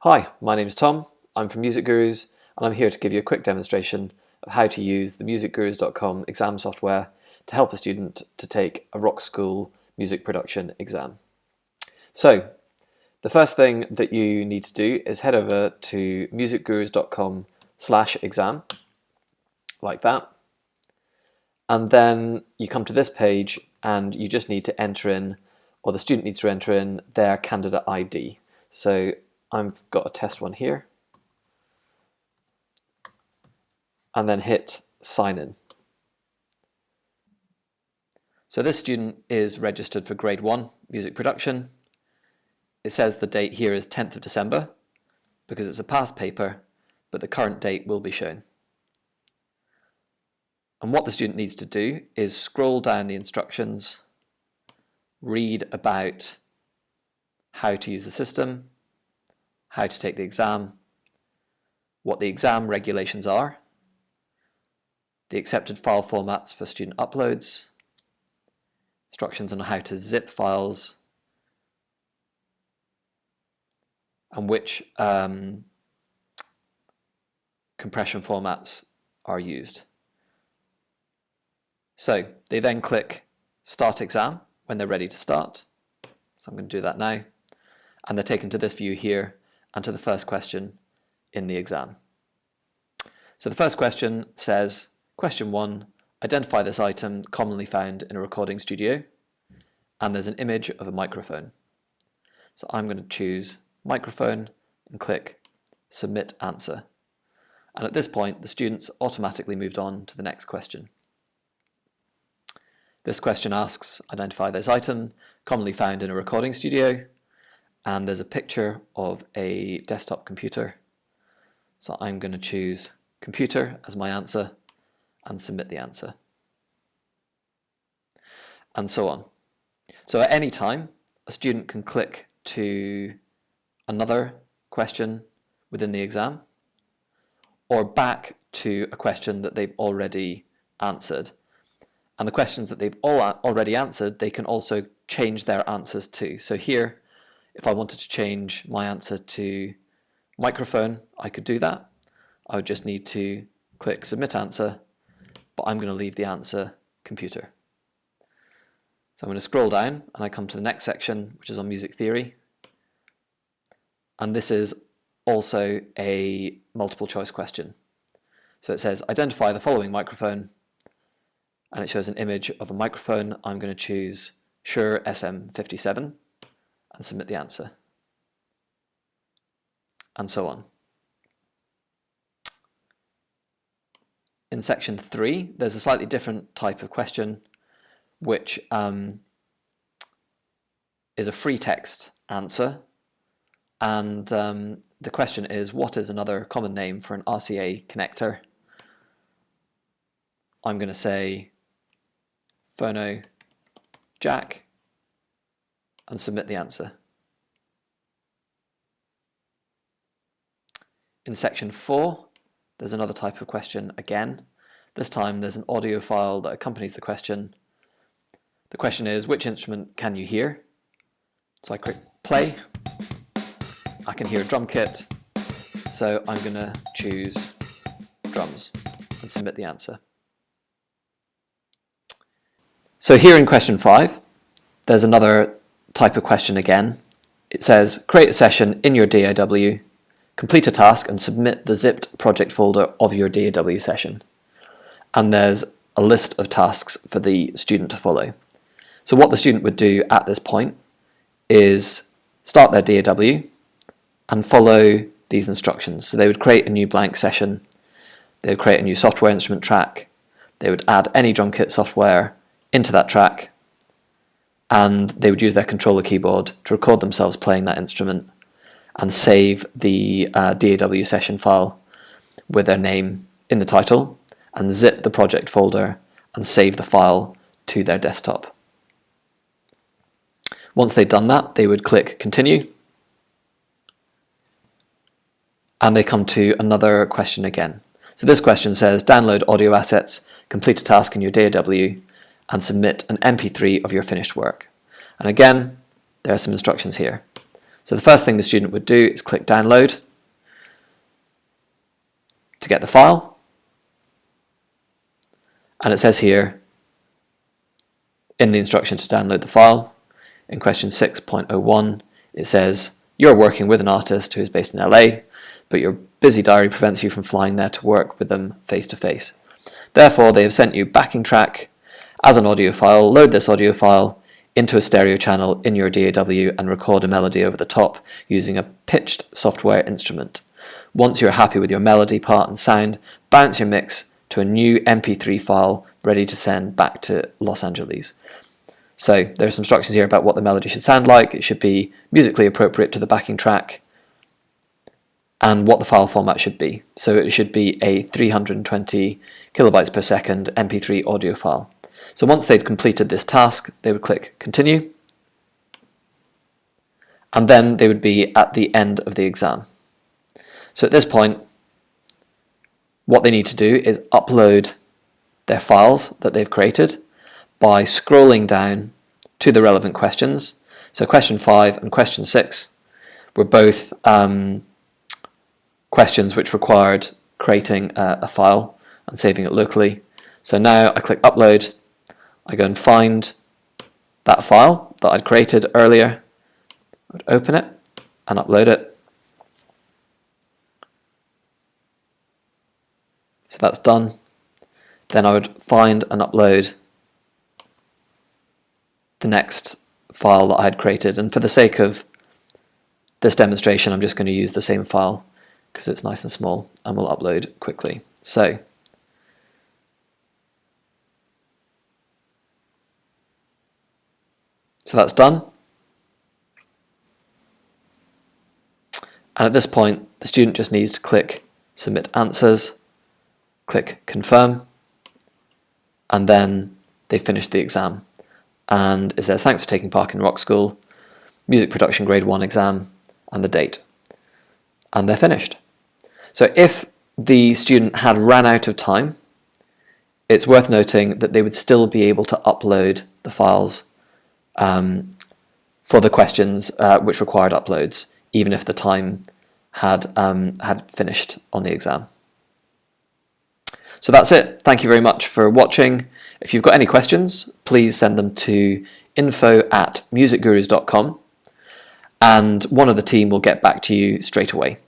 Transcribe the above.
Hi, my name is Tom, I'm from Music Gurus, and I'm here to give you a quick demonstration of how to use the musicgurus.com exam software to help a student to take a rock school music production exam. So, the first thing that you need to do is head over to musicgurus.com/exam, like that, and then you come to this page and you just need to enter in, or the student needs to enter in, their candidate ID. So I've got a test one here, and then hit sign in. So this student is registered for grade 1 music production. It says the date here is 10th of December because it's a past paper, but the current date will be shown. And what the student needs to do is scroll down the instructions, read about how to use the system, how to take the exam, what the exam regulations are, the accepted file formats for student uploads, instructions on how to zip files, and which compression formats are used. So they then click Start Exam when they're ready to start. So I'm going to do that now. And they're taken to this view here and to the first question in the exam. So the first question says, question 1, identify this item commonly found in a recording studio. And there's an image of a microphone. So I'm going to choose microphone and click Submit Answer. And at this point, the student's automatically moved on to the next question. This question asks, identify this item commonly found in a recording studio, and there's a picture of a desktop computer. So I'm going to choose computer as my answer and submit the answer. And so on. So at any time, a student can click to another question within the exam, or back to a question that they've already answered. And the questions that they've already answered, they can also change their answers to. So here, if I wanted to change my answer to microphone, I could do that. I would just need to click Submit Answer, but I'm going to leave the answer computer. So I'm going to scroll down and I come to the next section, which is on music theory. And this is also a multiple choice question. So it says, identify the following microphone, and it shows an image of a microphone. I'm going to choose Shure SM57 and submit the answer, and so on. In section 3, there's a slightly different type of question, which is a free text answer, and the question is, what is another common name for an RCA connector? I'm going to say phono jack and submit the answer. In section 4, there's another type of question again. This time there's an audio file that accompanies the question. The question is, which instrument can you hear? So I click play. I can hear a drum kit, so I'm going to choose drums and submit the answer. So here in question 5, there's another type of question again. It says, create a session in your DAW, complete a task and submit the zipped project folder of your DAW session. And there's a list of tasks for the student to follow. So what the student would do at this point is start their DAW and follow these instructions. So they would create a new blank session, they would create a new software instrument track, they would add any drum kit software into that track, and they would use their controller keyboard to record themselves playing that instrument and save the DAW session file with their name in the title, and zip the project folder and save the file to their desktop. Once they'd done that, they would click continue, and they come to another question again. So this question says, download audio assets, complete a task in your DAW, and submit an MP3 of your finished work. And again, there are some instructions here. So the first thing the student would do is click download to get the file. And it says here in the instruction to download the file, in question 6.01, it says, you're working with an artist who is based in LA, but your busy diary prevents you from flying there to work with them face to face. Therefore, they have sent you backing track as an audio file. Load this audio file into a stereo channel in your DAW and record a melody over the top using a pitched software instrument. Once you're happy with your melody part and sound, bounce your mix to a new MP3 file ready to send back to Los Angeles. So there's some instructions here about what the melody should sound like. It should be musically appropriate to the backing track and what the file format should be. So it should be a 320 kilobytes per second MP3 audio file. So once they'd completed this task, they would click continue, and then they would be at the end of the exam. So at this point, what they need to do is upload their files that they've created by scrolling down to the relevant questions. So question 5 and question 6 were both questions which required creating a file and saving it locally. So now I click upload, I go and find that file that I'd created earlier, I would open it and upload it. So that's done. Then I would find and upload the next file that I had created, and for the sake of this demonstration I'm just going to use the same file because it's nice and small and will upload quickly. So that's done, and at this point the student just needs to click submit answers, click confirm, and then they finished the exam. And it says thanks for taking part in Rock School, Music Production Grade 1 exam, and the date. And they're finished. So if the student had ran out of time, it's worth noting that they would still be able to upload the files for the questions which required uploads, even if the time had finished on the exam. So that's it. Thank you very much for watching. If you've got any questions, please send them to info@musicgurus.com and one of the team will get back to you straight away.